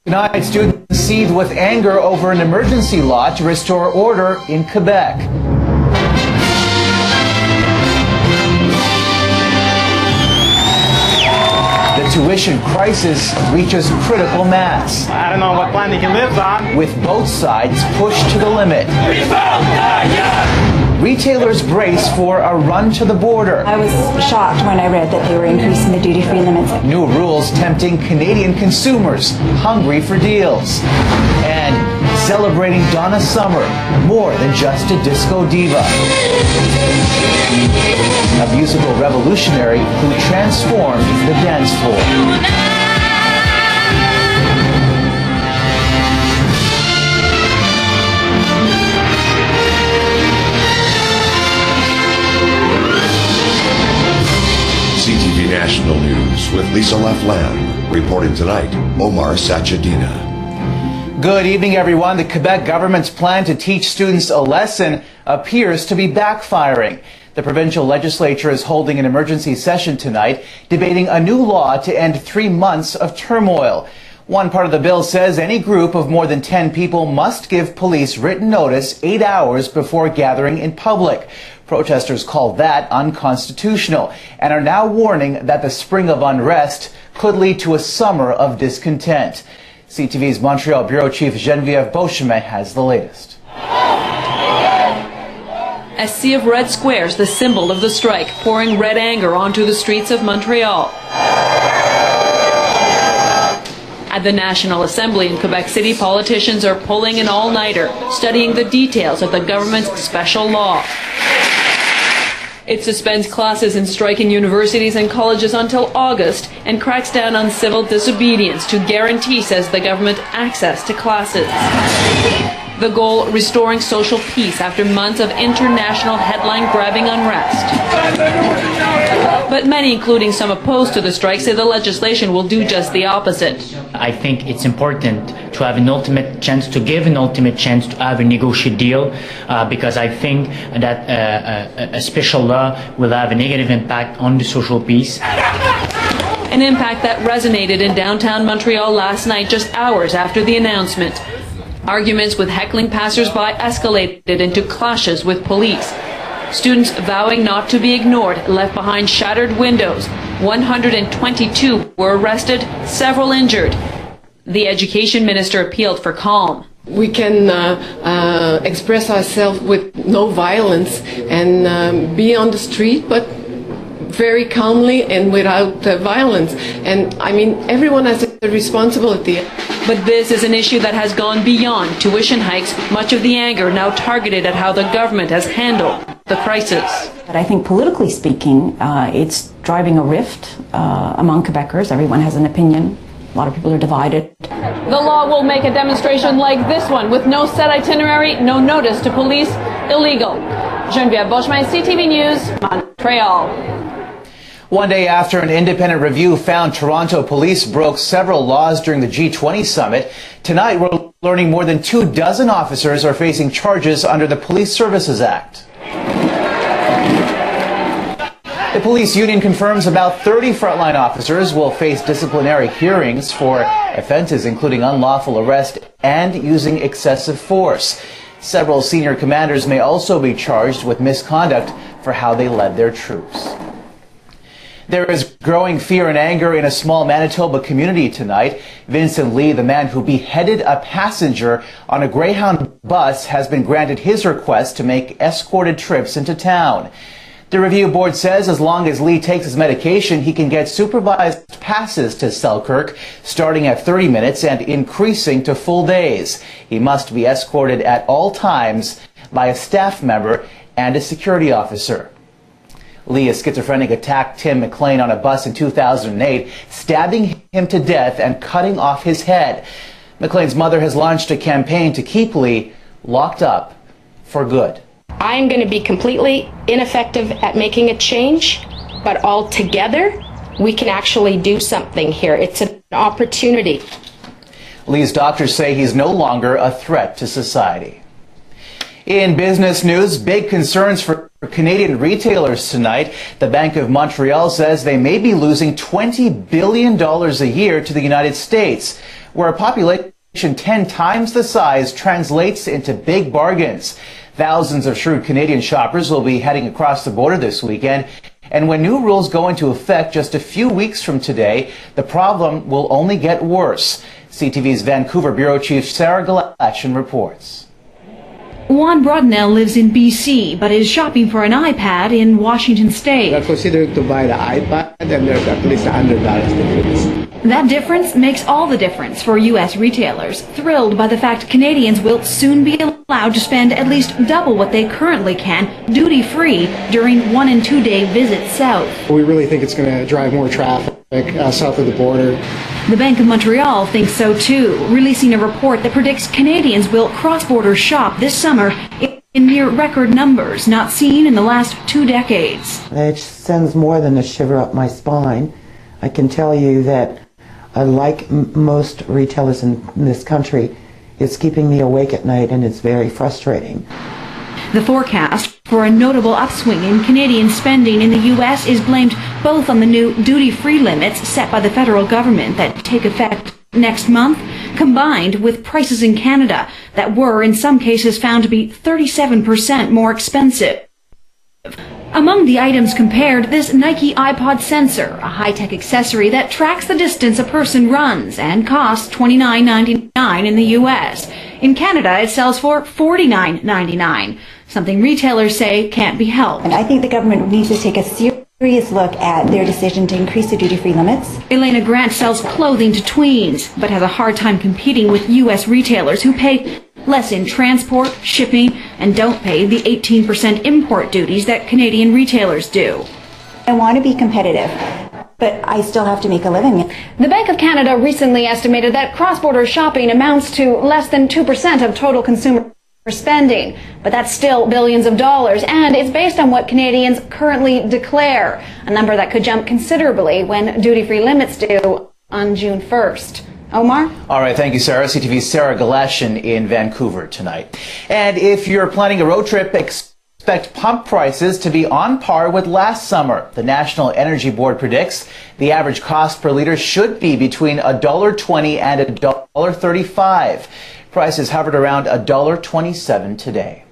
Tonight, students seethe with anger over an emergency law to restore order in Quebec. The tuition crisis reaches critical mass. I don't know what planet he lives on. With both sides pushed to the limit. Retailers brace for a run to the border. I was shocked when I read that they were increasing the duty-free limits. New rules tempting Canadian consumers hungry for deals. And celebrating Donna Summer more than just a disco diva. A musical revolutionary who transformed the dance floor. CTV National News with Lisa Laflamme. Reporting tonight, Omar Sachedina. Good evening, everyone. The Quebec government's plan to teach students a lesson appears to be backfiring. The provincial legislature is holding an emergency session tonight, debating a new law to end 3 months of turmoil. One part of the bill says any group of more than 10 people must give police written notice 8 hours before gathering in public. Protesters call that unconstitutional and are now warning that the spring of unrest could lead to a summer of discontent. CTV's Montreal Bureau Chief Geneviève Beauchemin has the latest. A sea of red squares, the symbol of the strike, pouring red anger onto the streets of Montreal. At the National Assembly in Quebec City, politicians are pulling an all-nighter, studying the details of the government's special law. It suspends classes in striking universities and colleges until August and cracks down on civil disobedience to guarantee, says the government, access to classes. The goal, restoring social peace after months of international headline-grabbing unrest. But many, including some opposed to the strike, say the legislation will do just the opposite. I think it's important to have an ultimate chance, to give an ultimate chance to have a negotiated deal, because I think that a special law will have a negative impact on the social peace. An impact that resonated in downtown Montreal last night, just hours after the announcement. Arguments with heckling passers-by escalated into clashes with police. Students vowing not to be ignored left behind shattered windows. 122 were arrested, several injured. The education minister appealed for calm. We can express ourselves with no violence and be on the street, but very calmly and without violence. And I mean, everyone has a responsibility. But this is an issue that has gone beyond tuition hikes, much of the anger now targeted at how the government has handled the crisis. But I think politically speaking, it's driving a rift among Quebecers. Everyone has an opinion. A lot of people are divided. The law will make a demonstration like this one with no set itinerary, no notice to police, illegal. Geneviève Beauchemin, CTV News, Montreal. One day after an independent review found Toronto police broke several laws during the G20 summit, tonight we're learning more than 24 officers are facing charges under the Police Services Act. The police union confirms about 30 frontline officers will face disciplinary hearings for offenses including unlawful arrest and using excessive force. Several senior commanders may also be charged with misconduct for how they led their troops. There is growing fear and anger in a small Manitoba community tonight. Vincent Lee, the man who beheaded a passenger on a Greyhound bus, has been granted his request to make escorted trips into town. The review board says as long as Lee takes his medication, he can get supervised passes to Selkirk, starting at 30 minutes and increasing to full days. He must be escorted at all times by a staff member and a security officer. Lee, a schizophrenic, attacked Tim McLean on a bus in 2008, stabbing him to death and cutting off his head. McLean's mother has launched a campaign to keep Lee locked up for good. I am going to be completely ineffective at making a change, but all together we can actually do something here. It's an opportunity. Lee's doctors say he's no longer a threat to society. In business news, big concerns for Canadian retailers tonight. The Bank of Montreal says they may be losing $20 billion a year to the United States. where a population 10 times the size translates into big bargains. Thousands of shrewd Canadian shoppers will be heading across the border this weekend. And when new rules go into effect just a few weeks from today, the problem will only get worse. CTV's Vancouver Bureau Chief Sarah Galashan reports. Juan Broadnell lives in BC, but is shopping for an iPad in Washington State. They're considering to buy the iPad, and there's at least $100 difference. That difference makes all the difference for U.S. retailers, thrilled by the fact Canadians will soon be allowed to spend at least double what they currently can duty-free during 1- and 2-day visits south. We really think it's going to drive more traffic south of the border. The Bank of Montreal thinks so too, releasing a report that predicts Canadians will cross-border shop this summer in near record numbers not seen in the last 2 decades. It sends more than a shiver up my spine. I can tell you that, like most retailers in this country, it's keeping me awake at night, and it's very frustrating. The forecast for a notable upswing in Canadian spending in the U.S. is blamed both on the new duty-free limits set by the federal government that take effect next month, combined with prices in Canada that were, in some cases, found to be 37% more expensive. Among the items compared, this Nike iPod sensor, a high-tech accessory that tracks the distance a person runs and costs $29.99 in the U.S. In Canada, it sells for $49.99, something retailers say can't be helped. And I think the government needs to take a serious look at their decision to increase the duty-free limits. Elena Grant sells clothing to tweens, but has a hard time competing with U.S. retailers who pay less in transport, shipping, and don't pay the 18% import duties that Canadian retailers do. I want to be competitive, but I still have to make a living. The Bank of Canada recently estimated that cross-border shopping amounts to less than 2% of total consumer spending, but that's still billions of dollars, and it's based on what Canadians currently declare, a number that could jump considerably when duty-free limits due on June 1st. Omar? All right, thank you, Sarah. CTV's Sarah Galashan in Vancouver tonight. And if you're planning a road trip, expect pump prices to be on par with last summer. The National Energy Board predicts the average cost per liter should be between $1.20 and $1.35. Prices hovered around $1.27 today.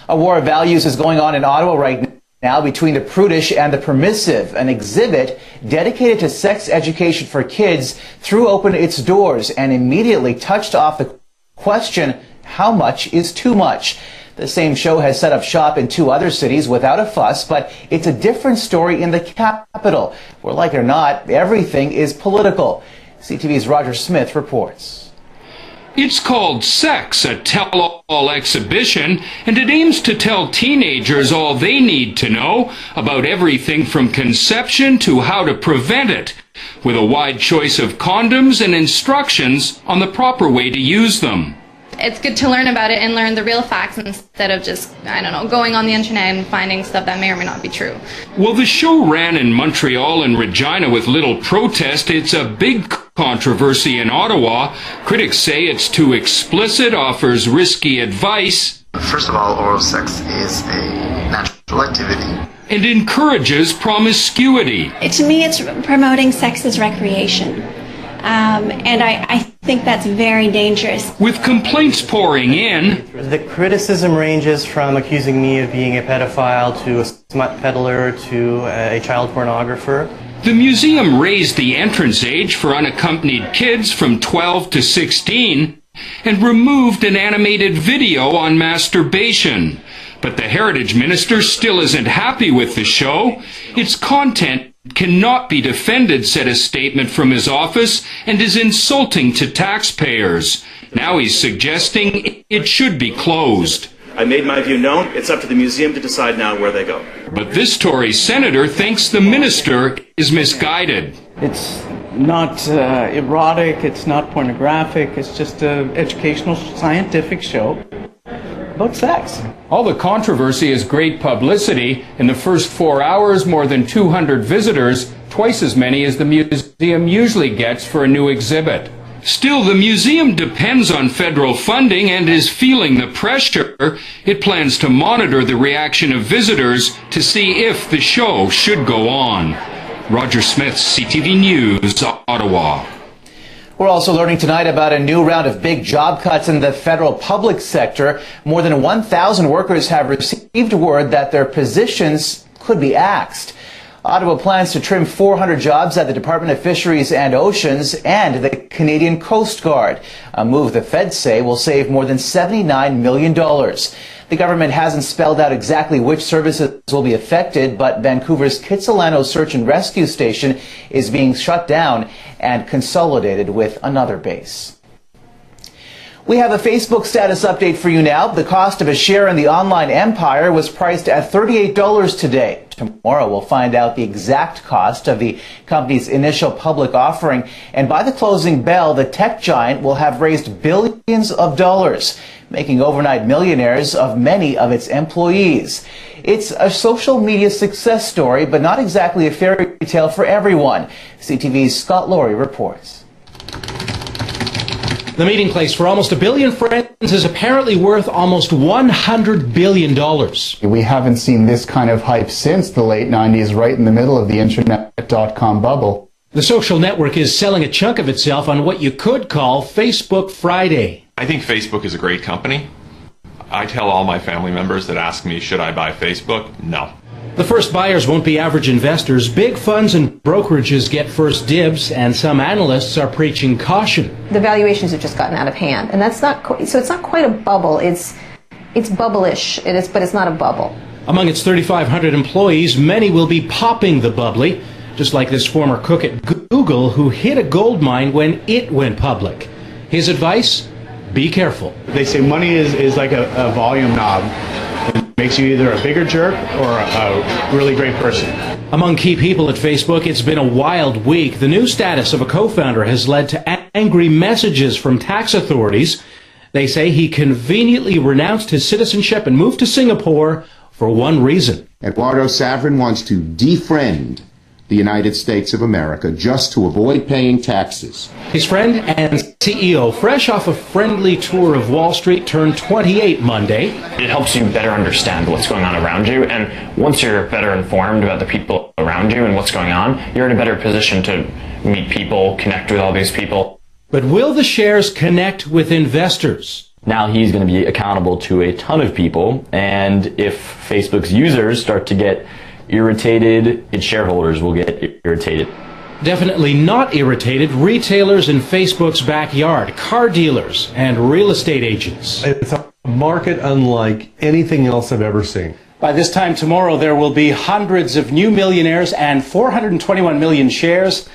A war of values is going on in Ottawa right now between the prudish and the permissive. An exhibit dedicated to sex education for kids threw open its doors and immediately touched off the question, how much is too much? The same show has set up shop in 2 other cities without a fuss, but it's a different story in the capital, where, like it or not, everything is political. CTV's Roger Smith reports. It's called Sex, a tell-all exhibition, and it aims to tell teenagers all they need to know about everything from conception to how to prevent it, with a wide choice of condoms and instructions on the proper way to use them. It's good to learn about it and learn the real facts instead of just, going on the internet and finding stuff that may or may not be true. Well, the show ran in Montreal and Regina with little protest. It's a big controversy in Ottawa. Critics say it's too explicit, offers risky advice. First of all, oral sex is a natural activity. And encourages promiscuity. To me, it's promoting sex as recreation. And I think that's very dangerous. With complaints pouring in. The criticism ranges from accusing me of being a pedophile to a smut peddler to a child pornographer. The museum raised the entrance age for unaccompanied kids from 12 to 16 and removed an animated video on masturbation. But the Heritage Minister still isn't happy with the show. Its content cannot be defended, said a statement from his office, and is insulting to taxpayers. Now he's suggesting it should be closed. I made my view known. It's up to the museum to decide now where they go. But this Tory senator thinks the minister is misguided. It's not erotic, it's not pornographic, it's just an educational, scientific show about sex. All the controversy is great publicity. In the first 4 hours, more than 200 visitors, twice as many as the museum usually gets for a new exhibit. Still, the museum depends on federal funding and is feeling the pressure. It plans to monitor the reaction of visitors to see if the show should go on. Roger Smith, CTV News, Ottawa. We're also learning tonight about a new round of big job cuts in the federal public sector. More than 1,000 workers have received word that their positions could be axed. Ottawa plans to trim 400 jobs at the Department of Fisheries and Oceans and the Canadian Coast Guard, a move the feds say will save more than $79 million. The government hasn't spelled out exactly which services will be affected, but Vancouver's Kitsilano Search and Rescue Station is being shut down and consolidated with another base. We have a Facebook status update for you now. The cost of a share in the online empire was priced at $38 today. Tomorrow we'll find out the exact cost of the company's initial public offering. And by the closing bell, the tech giant will have raised billions of dollars, making overnight millionaires of many of its employees. It's a social media success story, but not exactly a fairy tale for everyone. CTV's Scott Laurie reports. The meeting place for almost a billion friends is apparently worth almost $100 billion. We haven't seen this kind of hype since the late 90s, right in the middle of the internet.com bubble. The social network is selling a chunk of itself on what you could call Facebook Friday. I think Facebook is a great company. I tell all my family members that ask me, should I buy Facebook? No. The first buyers won't be average investors. Big funds and brokerages get first dibs, and some analysts are preaching caution. The valuations have just gotten out of hand, and that's not so. It's not quite a bubble. It's bubble-ish. It is, but it's not a bubble. Among its 3,500 employees, many will be popping the bubbly, just like this former cook at Google who hit a gold mine when it went public. His advice: be careful. They say money is like a volume knob. It makes you either a bigger jerk or a really great person. Among key people at Facebook, it's been a wild week. The new status of a co-founder has led to angry messages from tax authorities. They say he conveniently renounced his citizenship and moved to Singapore for one reason. Eduardo Saverin wants to defriend the United States of America just to avoid paying taxes. His friend and CEO, fresh off a friendly tour of Wall Street, turned 28 Monday. It helps you better understand what's going on around you, and once you're better informed about the people around you and what's going on, you're in a better position to meet people, connect with all these people. But will the shares connect with investors? Now he's going to be accountable to a ton of people, and if Facebook's users start to get irritated, its shareholders will get irritated. Definitely not irritated retailers in Facebook's backyard, car dealers, and real estate agents. It's a market unlike anything else I've ever seen. By this time tomorrow, there will be hundreds of new millionaires and 421 million shares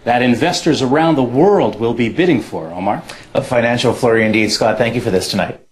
that investors around the world will be bidding for. Omar? A financial flurry indeed. Scott, thank you for this tonight.